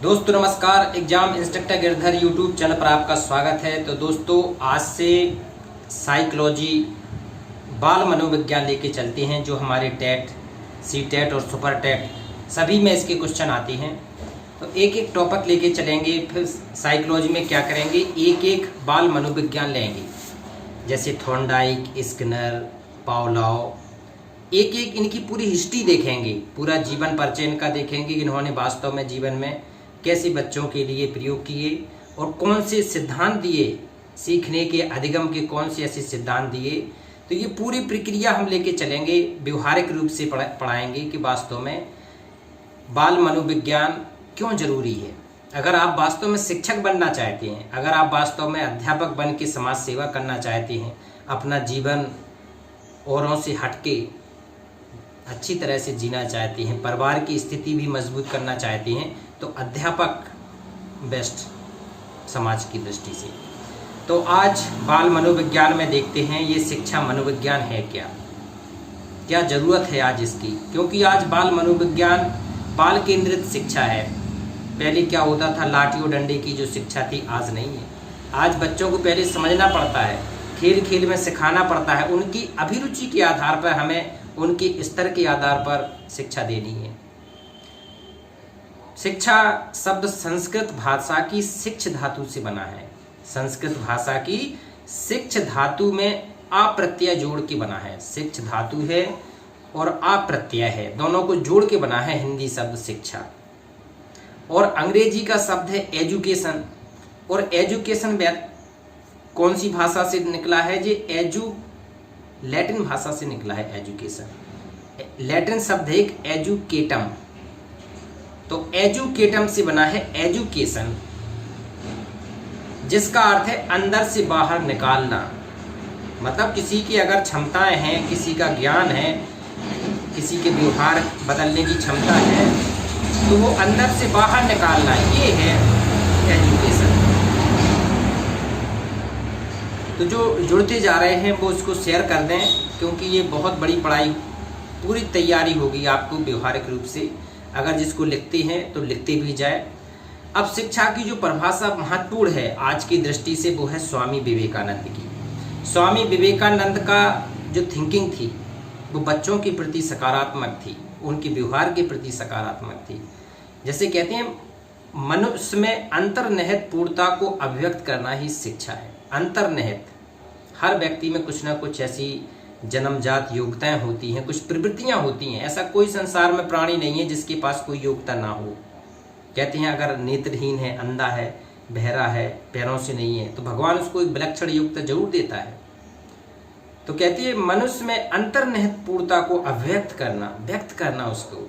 दोस्तों नमस्कार, exam instructor Girdhar YouTube channel पर आपका स्वागत है। तो दोस्तों आज से साइकोलॉजी बाल मनोविज्ञान लेके चलते हैं, जो हमारे टेट, सी टेट और सुपर टेट सभी में इसके क्वेश्चन आते हैं। तो एक एक टॉपिक लेके चलेंगे। फिर साइकोलॉजी में क्या करेंगे, एक एक बाल मनोविज्ञान लेंगे, जैसे थॉर्नडाइक, स्किनर, पावलोव। एक एक इनकी पूरी हिस्ट्री देखेंगे, पूरा जीवन परिचय इनका देखेंगे, इन्होंने वास्तव में जीवन में कैसे बच्चों के लिए प्रयोग किए और कौन से सिद्धांत दिए, सीखने के अधिगम के कौन से ऐसे सिद्धांत दिए। तो ये पूरी प्रक्रिया हम लेके चलेंगे, व्यवहारिक रूप से पढ़ाएंगे कि वास्तव में बाल मनोविज्ञान क्यों जरूरी है। अगर आप वास्तव में शिक्षक बनना चाहते हैं, अगर आप वास्तव में अध्यापक बन के समाज सेवा करना चाहते हैं, अपना जीवन औरों से हटके अच्छी तरह से जीना चाहते हैं, परिवार की स्थिति भी मजबूत करना चाहते हैं, तो अध्यापक बेस्ट समाज की दृष्टि से। तो आज बाल मनोविज्ञान में देखते हैं ये शिक्षा मनोविज्ञान है क्या ज़रूरत है आज इसकी, क्योंकि आज बाल मनोविज्ञान बाल केंद्रित शिक्षा है। पहले क्या होता था, लाठी और डंडे की जो शिक्षा थी, आज नहीं है। आज बच्चों को पहले समझना पड़ता है, खेल खेल में सिखाना पड़ता है, उनकी अभिरुचि के आधार पर हमें उनके स्तर के आधार पर शिक्षा देनी है। शिक्षा शब्द संस्कृत भाषा की शिक्ष धातु से बना है। संस्कृत भाषा की शिक्ष धातु में आ प्रत्यय जोड़ के बना है। शिक्ष धातु है और आ प्रत्यय है, दोनों को जोड़ के बना है हिंदी शब्द शिक्षा। और अंग्रेजी का शब्द है एजुकेशन। और एजुकेशन कौन सी भाषा से निकला है, जे लैटिन भाषा से निकला है एजुकेशन। लैटिन शब्द है एक एजुकेटम, तो एजुकेटम से बना है एजुकेशन, जिसका अर्थ है अंदर से बाहर निकालना। मतलब किसी की अगर क्षमताएं हैं, किसी का ज्ञान है, किसी के व्यवहार बदलने की क्षमता है, तो वो अंदर से बाहर निकालना, ये है एजुकेशन। तो जो जुड़ते जा रहे हैं वो इसको शेयर कर दें, क्योंकि ये बहुत बड़ी पढ़ाई, पूरी तैयारी होगी आपको व्यवहारिक रूप से। अगर जिसको लिखते हैं तो लिखते भी जाए। अब शिक्षा की जो परिभाषा महत्वपूर्ण है आज की दृष्टि से, वो है स्वामी विवेकानंद की। स्वामी विवेकानंद का जो थिंकिंग थी वो बच्चों के प्रति सकारात्मक थी, उनके व्यवहार के प्रति सकारात्मक थी। जैसे कहते हैं, मनुष्य में अंतर्निहित पूर्णता को अभिव्यक्त करना ही शिक्षा है। अंतर्निहित, हर व्यक्ति में कुछ ना कुछ ऐसी जन्मजात योग्यताएं होती हैं, कुछ प्रवृत्तियां होती हैं। ऐसा कोई संसार में प्राणी नहीं है जिसके पास कोई योग्यता ना हो। कहते हैं अगर नेत्रहीन है, अंधा है, बहरा है, पैरों से नहीं है, तो भगवान उसको एक विलक्षण योग्यता जरूर देता है। तो कहती है मनुष्य में अंतर्निहित पूर्णता को अभिव्यक्त करना, व्यक्त करना उसको,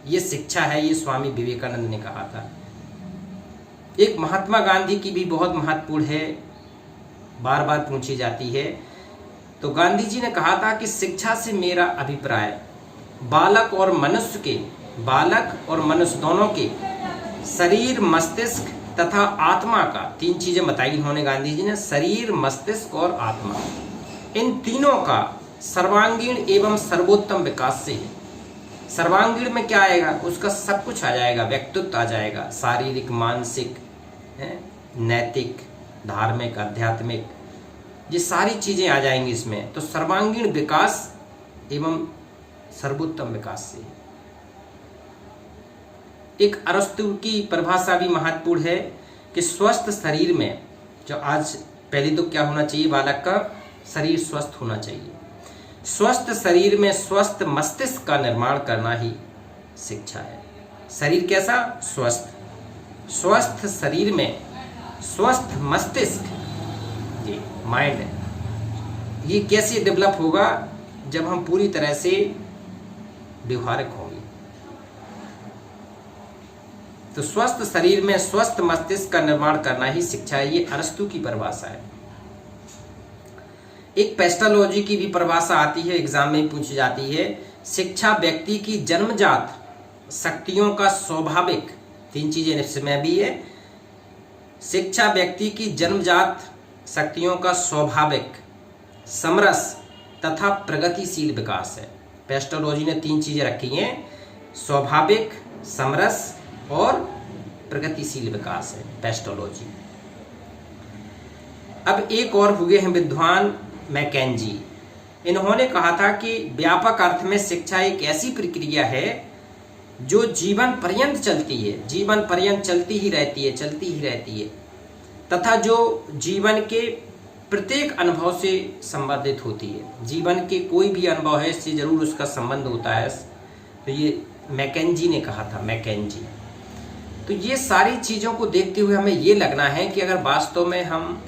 ये शिक्षा है। ये स्वामी विवेकानंद ने कहा था। एक महात्मा गांधी की भी बहुत महत्वपूर्ण है, बार बार पूछी जाती है। तो गांधी जी ने कहा था कि शिक्षा से मेरा अभिप्राय बालक और मनुष्य दोनों के शरीर, मस्तिष्क तथा आत्मा का, तीन चीजें बताई इन्होंने गांधी जी ने, शरीर, मस्तिष्क और आत्मा, इन तीनों का सर्वांगीण एवं सर्वोत्तम विकास से है। सर्वांगीण में क्या आएगा, उसका सब कुछ आ जाएगा, व्यक्तित्व आ जाएगा, शारीरिक, मानसिक, नैतिक, धार्मिक, आध्यात्मिक, ये सारी चीजें आ जाएंगी इसमें। तो सर्वांगीण विकास एवं सर्वोत्तम विकास से। एक अरस्तु की परिभाषा भी महत्वपूर्ण है कि स्वस्थ शरीर में, जो आज पहले तो क्या होना चाहिए, बालक का शरीर स्वस्थ होना चाहिए। स्वस्थ शरीर में स्वस्थ मस्तिष्क का निर्माण करना ही शिक्षा है। शरीर कैसा, स्वस्थ। स्वस्थ शरीर में स्वस्थ मस्तिष्क, ये माइंड है, ये कैसे डेवलप होगा, जब हम पूरी तरह से व्यवहारिक होंगे। तो स्वस्थ शरीर में स्वस्थ मस्तिष्क का निर्माण करना ही शिक्षा है, ये अरस्तु की परिभाषा है। एक पेस्टोलॉजी की भी परिभाषा आती है, एग्जाम में पूछी जाती है। शिक्षा व्यक्ति की जन्मजात शक्तियों का स्वाभाविक, तीन चीजें इसमें भी है। शिक्षा व्यक्ति की जन्मजात शक्तियों का स्वाभाविक, समरस तथा प्रगतिशील विकास है। पेस्टोलॉजी ने तीन चीजें रखी हैं, स्वाभाविक, समरस और प्रगतिशील विकास है, पेस्टोलॉजी। अब एक और हुए हैं विद्वान मैकेंजी। इन्होंने कहा था कि व्यापक अर्थ में शिक्षा एक ऐसी प्रक्रिया है जो जीवन पर्यंत चलती है, जीवन पर्यंत चलती ही रहती है तथा जो जीवन के प्रत्येक अनुभव से संबंधित होती है। जीवन के कोई भी अनुभव है इससे जरूर उसका संबंध होता है। तो ये मैकेंजी ने कहा था, मैकेंजी। तो ये सारी चीज़ों को देखते हुए हमें ये लगना है कि अगर वास्तव में हम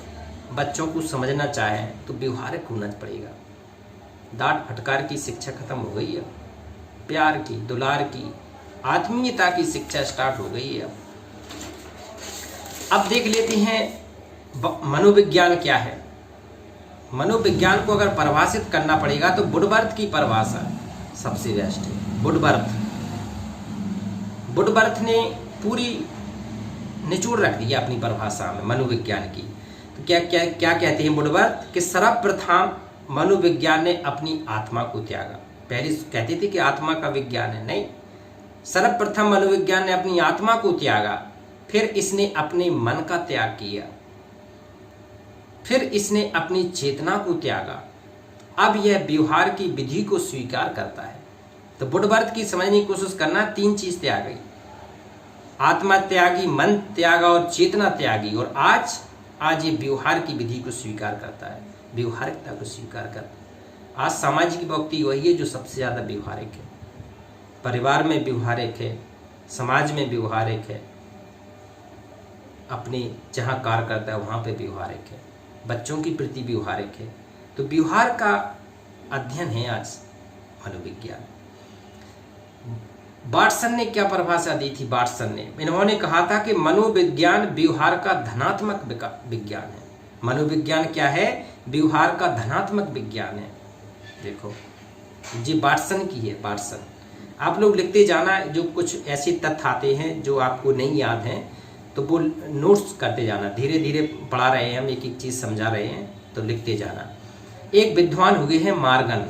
बच्चों को समझना चाहें तो व्यवहारिक होना पड़ेगा। डांट फटकार की शिक्षा खत्म हो गई है, प्यार की, दुलार की, आत्मीयता की शिक्षा स्टार्ट हो गई है। अब देख लेते हैं मनोविज्ञान क्या है। मनोविज्ञान को अगर परिभाषित करना पड़ेगा तो वुडवर्थ की परिभाषा सबसे बेस्ट है। वुडवर्थ ने पूरी निचोड़ रख दिया अपनी परिभाषा में मनोविज्ञान की। तो क्या कहते हैं वुडवर्थ कि सर्वप्रथम मनोविज्ञान ने अपनी आत्मा को त्यागा। पहले कहते थे कि आत्मा का विज्ञान है, नहीं, सर्वप्रथम मनोविज्ञान ने अपनी आत्मा को त्यागा, फिर इसने अपने मन का त्याग किया, फिर इसने अपनी चेतना को त्यागा, अब यह व्यवहार की विधि को स्वीकार करता है। तो वुडवर्थ की समझने की कोशिश करना, 3 चीज त्याग गई, आत्मा त्यागी, मन त्यागा और चेतना त्यागी, और आज ये व्यवहार की विधि को स्वीकार करता है, व्यवहारिकता को स्वीकार करता है। आज सामाजिक व्यक्ति वही है जो सबसे ज्यादा व्यवहारिक है, परिवार में व्यवहारिक है, समाज में व्यवहारिक है, अपने जहाँ कार्य करता है वहाँ पे व्यवहारिक है, बच्चों की प्रति व्यवहारिक है। तो व्यवहार का अध्ययन है आज मनोविज्ञान। वाटसन ने क्या परिभाषा दी थी? वाटसन ने, इन्होंने कहा था कि मनोविज्ञान व्यवहार का धनात्मक विज्ञान है। मनोविज्ञान क्या है? व्यवहार का धनात्मक विज्ञान है। देखो जी, वाटसन की है, वाटसन। आप लोग लिखते जाना, जो कुछ ऐसे तथ्य आते हैं जो आपको नहीं याद हैं तो वो नोट्स करते जाना, धीरे धीरे पढ़ा रहे हैं हम, एक एक चीज़ समझा रहे हैं तो लिखते जाना। एक विद्वान हुए हैं मार्गन।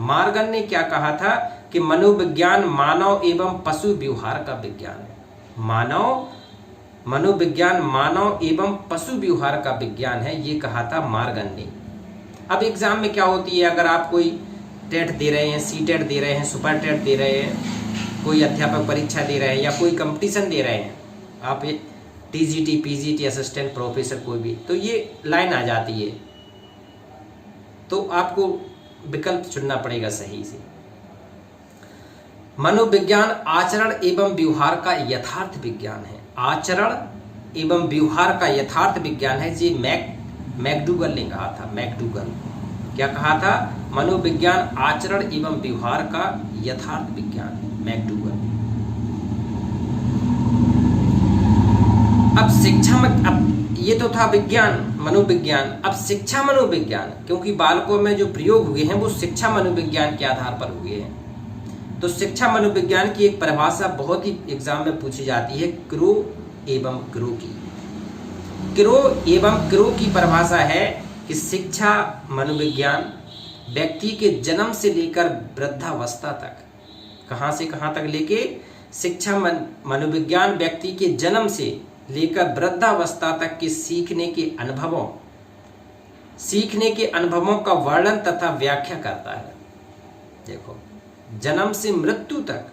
मार्गन ने क्या कहा था कि मनोविज्ञान मानव एवं पशु व्यवहार का विज्ञान है। मनोविज्ञान मानव एवं पशु व्यवहार का विज्ञान है, ये कहा था मार्गन ने। अब एग्जाम में क्या होती है, अगर आप कोई टेट दे रहे हैं, सी टेट दे रहे हैं, सुपर टेट दे रहे हैं, कोई अध्यापक परीक्षा दे रहे हैं या कोई कंपटीशन दे रहे हैं, आप ये टीजीटी, पीजीटी, असिस्टेंट प्रोफेसर कोई भी, तो ये लाइन आ जाती है, तो आपको विकल्प चुनना पड़ेगा सही से। मनोविज्ञान आचरण एवं व्यवहार का यथार्थ विज्ञान है। आचरण एवं व्यवहार का यथार्थ विज्ञान है, जी मैकडूगल ने कहा था। मैकडूगल क्या कहा था? मनोविज्ञान आचरण एवं व्यवहार का यथार्थ विज्ञान, मैकडूगल। अब शिक्षा में, अब ये तो था विज्ञान, मनोविज्ञान। अब शिक्षा मनोविज्ञान, क्योंकि बालकों में जो प्रयोग हुए हैं वो शिक्षा मनोविज्ञान के आधार पर हुए हैं। तो शिक्षा मनोविज्ञान की एक परिभाषा बहुत ही एग्जाम में पूछी जाती है, क्रो एवं क्रो की। क्रो एवं क्रो की परिभाषा है कि शिक्षा मनोविज्ञान व्यक्ति के जन्म से लेकर वृद्धावस्था तक, कहाँ से कहाँ तक लेके, शिक्षा मनोविज्ञान व्यक्ति के जन्म से लेकर वृद्धावस्था तक के सीखने के अनुभवों का वर्णन तथा व्याख्या करता है। देखो, जन्म से मृत्यु तक,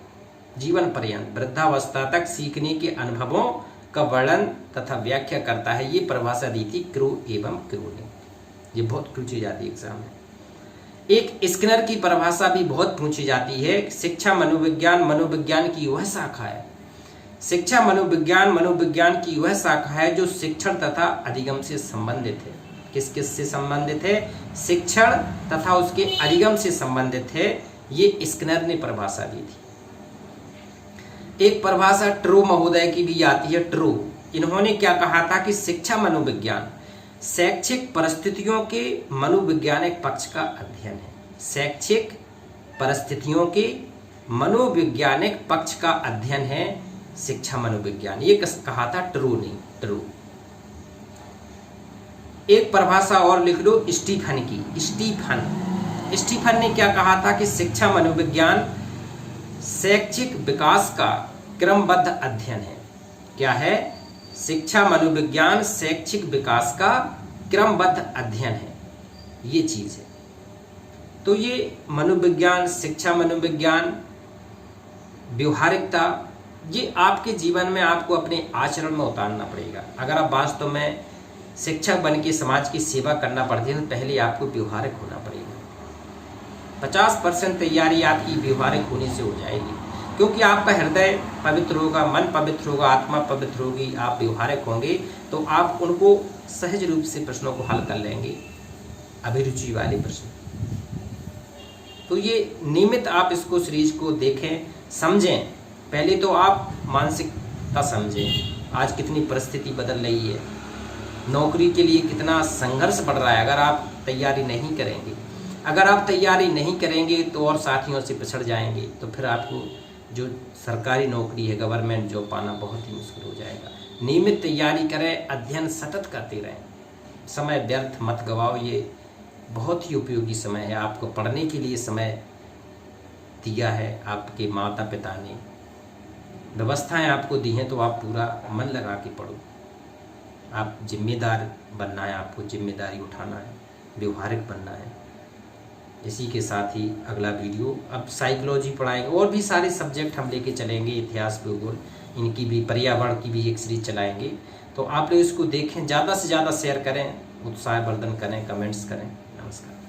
जीवन पर्यंत, वृद्धावस्था तक सीखने के अनुभवों का वर्णन तथा व्याख्या करता है। ये परिभाषा दी थी क्रो एवं क्रो ने, ये बहुत पूछी जाती है एग्जाम में। एक स्किनर की परिभाषा भी बहुत पूछी जाती है। शिक्षा मनोविज्ञान की वह शाखा है, शिक्षा मनोविज्ञान की वह शाखा है जो शिक्षण तथा अधिगम से संबंधित है। किस से संबंधित है? शिक्षण तथा उसके अधिगम से संबंधित है। ये स्किनर ने परिभाषा दी थी। एक परिभाषा ट्रो महोदय की भी आती है, ट्रो। इन्होंने क्या कहा था कि शिक्षा मनोविज्ञान शैक्षिक परिस्थितियों के मनोवैज्ञानिक पक्ष का अध्ययन है। शैक्षिक परिस्थितियों के मनोवैज्ञानिक पक्ष का अध्ययन है शिक्षा मनोविज्ञान, ये कहा था ट्रो ने, ट्रो। एक परिभाषा और लिख लो स्टीफन की, स्टीफन ने क्या कहा था कि शिक्षा मनोविज्ञान शैक्षिक विकास का क्रमबद्ध अध्ययन है। क्या है? शिक्षा मनोविज्ञान शैक्षिक विकास का क्रमबद्ध अध्ययन है, ये चीज है। तो ये मनोविज्ञान, शिक्षा मनोविज्ञान, व्यवहारिकता, ये आपके जीवन में आपको अपने आचरण में उतारना पड़ेगा। अगर आप वास्तव में शिक्षक बन के समाज की सेवा करना पड़ती है तो पहले आपको व्यवहारिक होना पड़ेगा। 50% तैयारी आपकी व्यवहारिक होने से हो जाएगी, क्योंकि आपका हृदय पवित्र होगा, मन पवित्र होगा, आत्मा पवित्र होगी। आप व्यवहारिक होंगे तो आप उनको सहज रूप से प्रश्नों को हल कर लेंगे, अभिरुचि वाले प्रश्न। तो ये नियमित आप इसको सीरीज को देखें, समझें। पहले तो आप मानसिकता समझें, आज कितनी परिस्थिति बदल रही है, नौकरी के लिए कितना संघर्ष बढ़ रहा है। अगर आप तैयारी नहीं करेंगे, तो और साथियों से पिछड़ जाएंगे, तो फिर आपको जो सरकारी नौकरी है, गवर्नमेंट जॉब पाना बहुत ही मुश्किल हो जाएगा। नियमित तैयारी करें, अध्ययन सतत करते रहें, समय व्यर्थ मत गवाओ। ये बहुत ही उपयोगी समय है, आपको पढ़ने के लिए समय दिया है, आपके माता पिता ने व्यवस्थाएं आपको दी हैं, तो आप पूरा मन लगा के पढ़ो। आप जिम्मेदार बनना है, आपको जिम्मेदारी उठाना है, व्यवहारिक बनना है। इसी के साथ ही अगला वीडियो, अब साइकोलॉजी पढ़ाएंगे, और भी सारे सब्जेक्ट हम लेके चलेंगे, इतिहास, भूगोल, इनकी भी, पर्यावरण की भी एक सीरीज चलाएंगे। तो आप लोग इसको देखें, ज़्यादा से ज़्यादा शेयर करें, उत्साहवर्धन करें, कमेंट्स करें। नमस्कार।